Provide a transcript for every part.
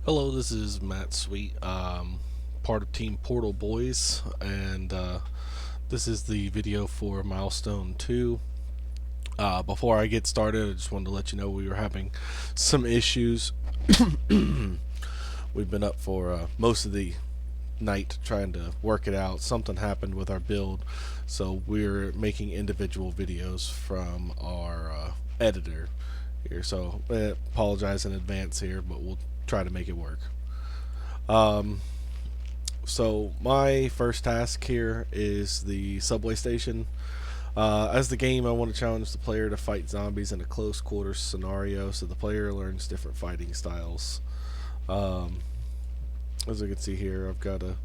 Hello, this is Matt Sweet, part of Team Portal Boys, and this is the video for Milestone 2. Before I get started, I just wanted to let you know we were having some issues. We've been up for most of the night trying to work it out. Something happened with our build, so we're making individual videos from our editor here. So I apologize in advance here, but we'll try to make it work. Um, so my first task here is the subway station. As the game, I want to challenge the player to fight zombies in a close quarters scenario, so the player learns different fighting styles. Um, as you can see here, I've got a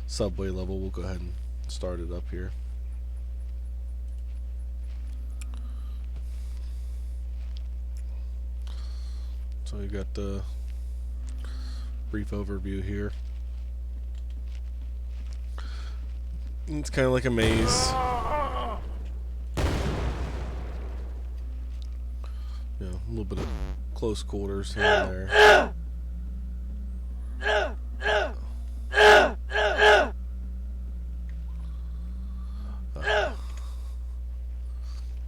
subway level. We'll go ahead and start it up here. So we got the brief overview here. It's kind of like a maze. You know, a little bit of close quarters here and there.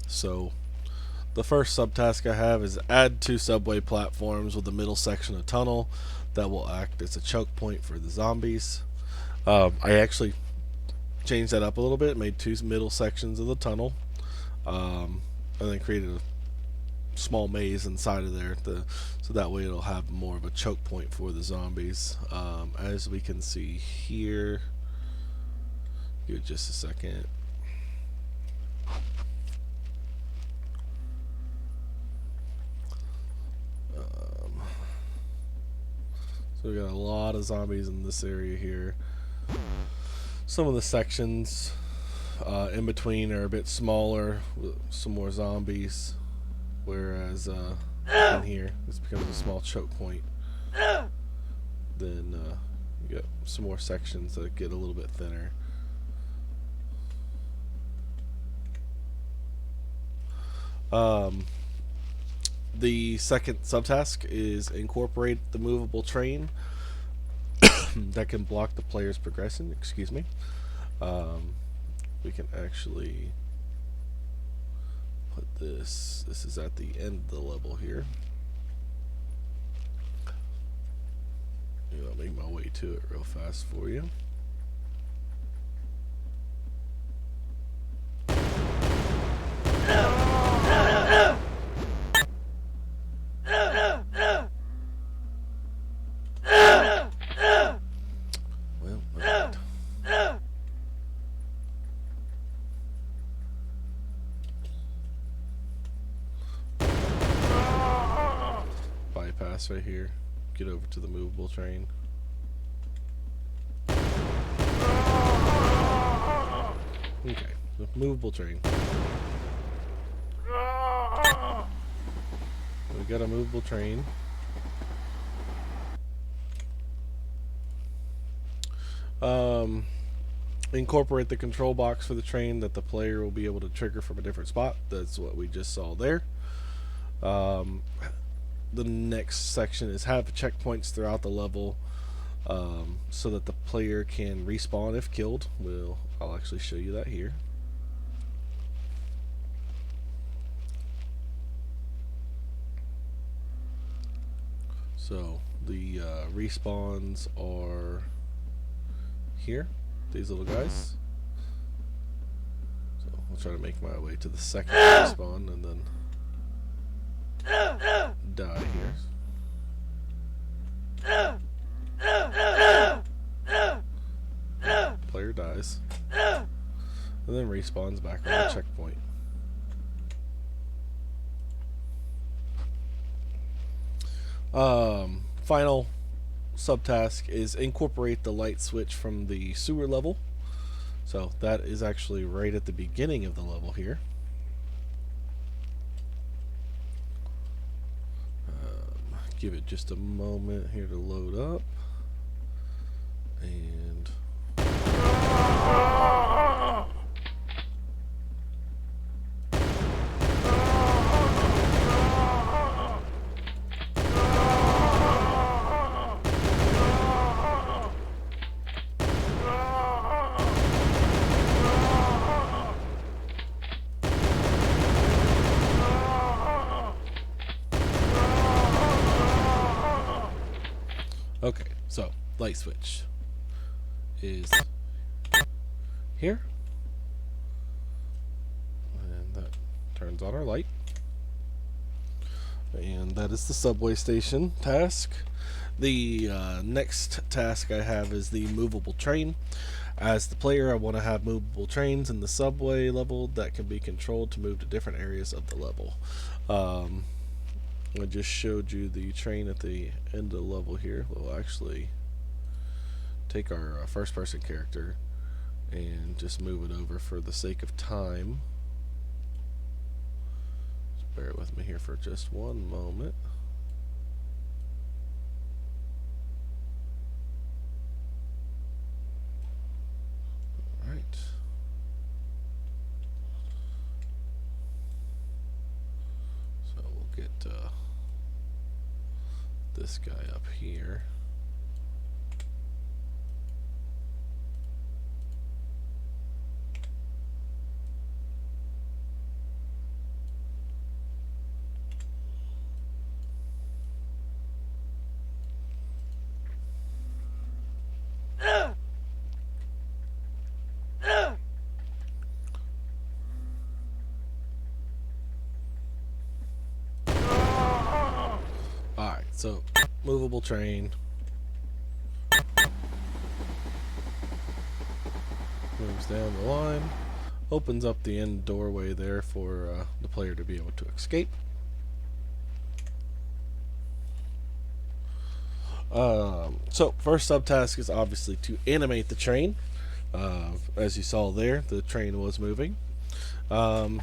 So the first subtask I have is add 2 subway platforms with a middle section of tunnel that will act as a choke point for the zombies. I actually changed that up a little bit, made 2 middle sections of the tunnel, and then created a small maze inside of there, so that way it'll have more of a choke point for the zombies. As we can see here, give it just a second. So we got a lot of zombies in this area here. Some of the sections in between are a bit smaller with some more zombies, whereas in here this becomes a small choke point. Then you got some more sections that get a little bit thinner. The second subtask is incorporate the movable train that can block the player's progression. Excuse me. We can actually put this. This is at the end of the level here. I'll make my way to it real fast for you. Bypass right here. Get over to the movable train. Okay, the movable train. We got a movable train. Incorporate the control box for the train that the player will be able to trigger from a different spot. That's what we just saw there. The next section is have checkpoints throughout the level, so that the player can respawn if killed. I'll actually show you that here. So the respawns are here, these little guys. So I'll try to make my way to the second respawn and then die here. Player dies and then respawns back on the checkpoint. Final subtask is incorporate the light switch from the sewer level. So that is actually right at the beginning of the level here. Give it just a moment here to load up. And Okay, so light switch is here, and that turns on our light. And that is the subway station task. The next task I have is the movable train. As the player, I want to have movable trains in the subway level that can be controlled to move to different areas of the level. I just showed you the train at the end of the level here. We'll actually take our first person character and just move it over for the sake of time. Just bear with me here for just one moment. Alright. So we'll get this guy up here. Alright, so movable train. Moves down the line. Opens up the end doorway there for the player to be able to escape. So first subtask is obviously to animate the train. As you saw there, the train was moving. Then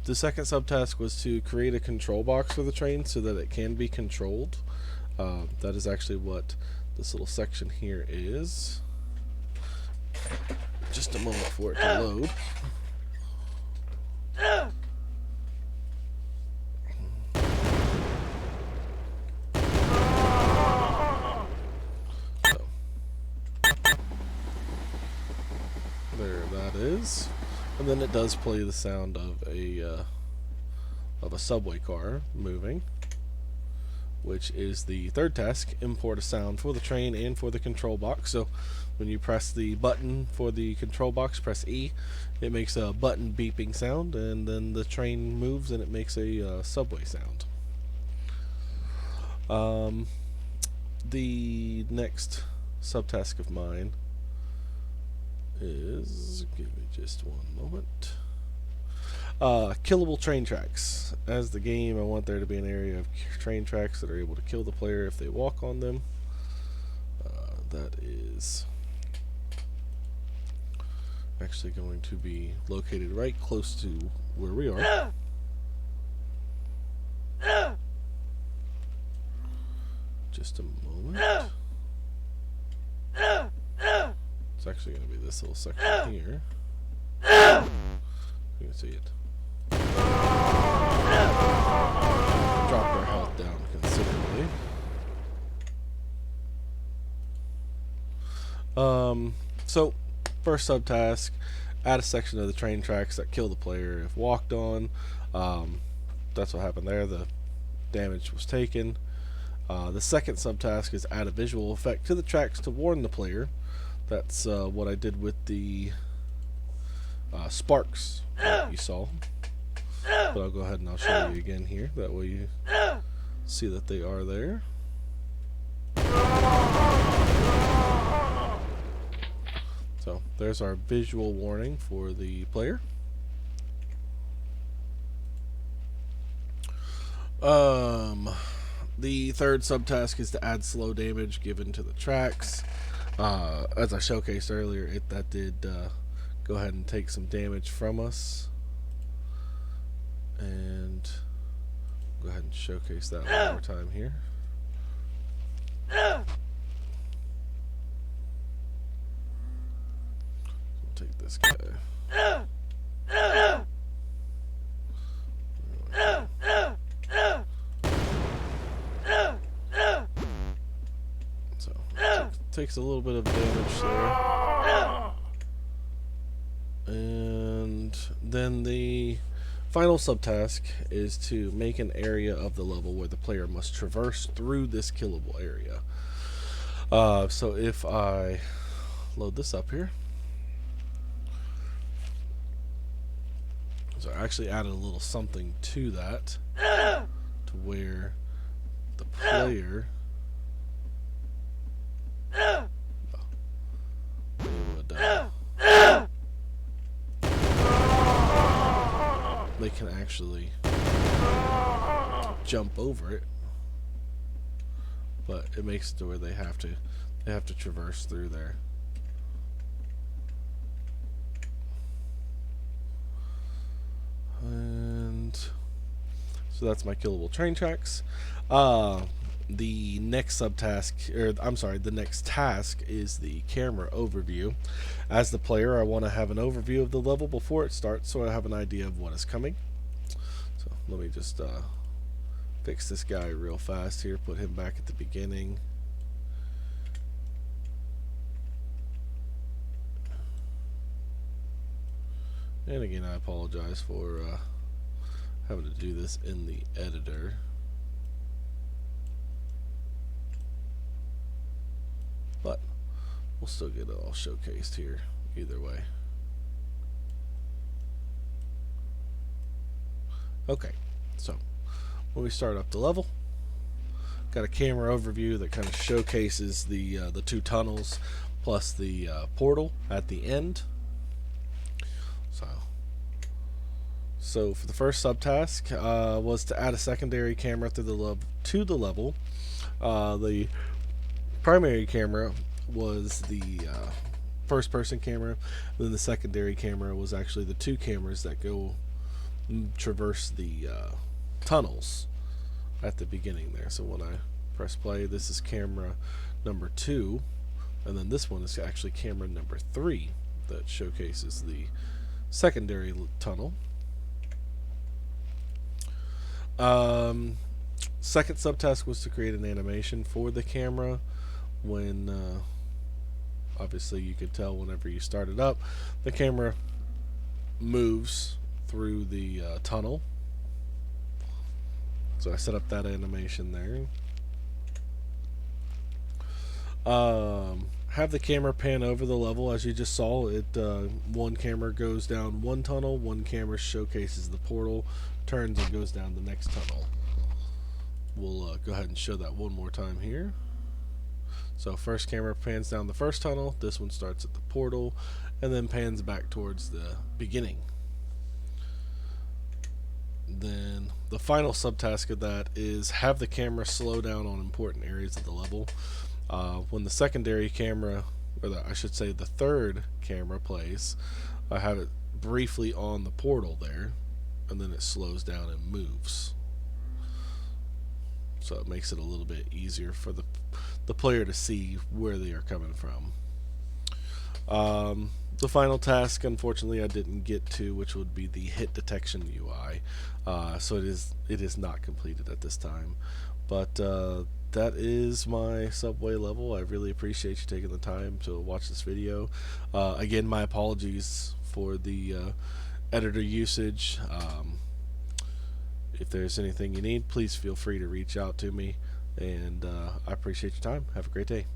the second subtask was to create a control box for the train so that it can be controlled. That is actually what this little section here is. Just a moment for it to load. So, there that is. And then it does play the sound of a subway car moving, which is the third task. Import a sound for the train and for the control box. So when you press the button for the control box, press E, it makes a button beeping sound, and then the train moves and it makes a subway sound. The next subtask of mine is, give me just one moment, killable train tracks. As the game, I want there to be an area of train tracks that are able to kill the player if they walk on them. That is actually going to be located right close to where we are. Just a moment. It's actually going to be this little section here. You can see it. Drop our health down considerably. So first subtask, add a section of the train tracks that kill the player if walked on. That's what happened there. The damage was taken. The second subtask is add a visual effect to the tracks to warn the player. That's what I did with the sparks that you saw. But I'll go ahead and I'll show you again here. That way you see that they are there. So there's our visual warning for the player. The third subtask is to add slow damage given to the tracks. As I showcased earlier, that did go ahead and take some damage from us. And go ahead and showcase that one more time here. We'll take this guy. So takes a little bit of damage there. And then the Final subtask is to make an area of the level where the player must traverse through this killable area. So if I load this up here, so I actually added a little something to that, to where the player would, they can actually jump over it, but it makes it to where they have to traverse through there. And so that's my killable train tracks. The next subtask, or I'm sorry, the next task is the camera overview. As the player, I want to have an overview of the level before it starts, so I have an idea of what is coming. So let me just fix this guy real fast here, put him back at the beginning. And again, I apologize for having to do this in the editor. But we'll still get it all showcased here either way. Okay, so when we start up the level, got a camera overview that kind of showcases the two tunnels plus the portal at the end. So for the first subtask was to add a secondary camera to the level. The primary camera was the first-person camera. Then the secondary camera was actually the two cameras that go traverse the tunnels at the beginning there. So when I press play, this is camera number 2, and then this one is actually camera number 3 that showcases the secondary tunnel. Second subtask was to create an animation for the camera when obviously you could tell whenever you start it up, the camera moves through the tunnel. So I set up that animation there. Have the camera pan over the level. As you just saw, it one camera goes down one tunnel, one camera showcases the portal, turns and goes down the next tunnel. We'll go ahead and show that one more time here. So first camera pans down the first tunnel, this one starts at the portal, and then pans back towards the beginning. Then the final subtask of that is have the camera slow down on important areas of the level. When the secondary camera, or I should say the third camera plays, I have it briefly on the portal there, and then it slows down and moves. So it makes it a little bit easier for the player to see where they are coming from. The final task, unfortunately, I didn't get to, which would be the hit detection UI. So it is not completed at this time. But that is my subway level. I really appreciate you taking the time to watch this video. Again, my apologies for the editor usage. If there's anything you need, please feel free to reach out to me, and I appreciate your time. Have a great day.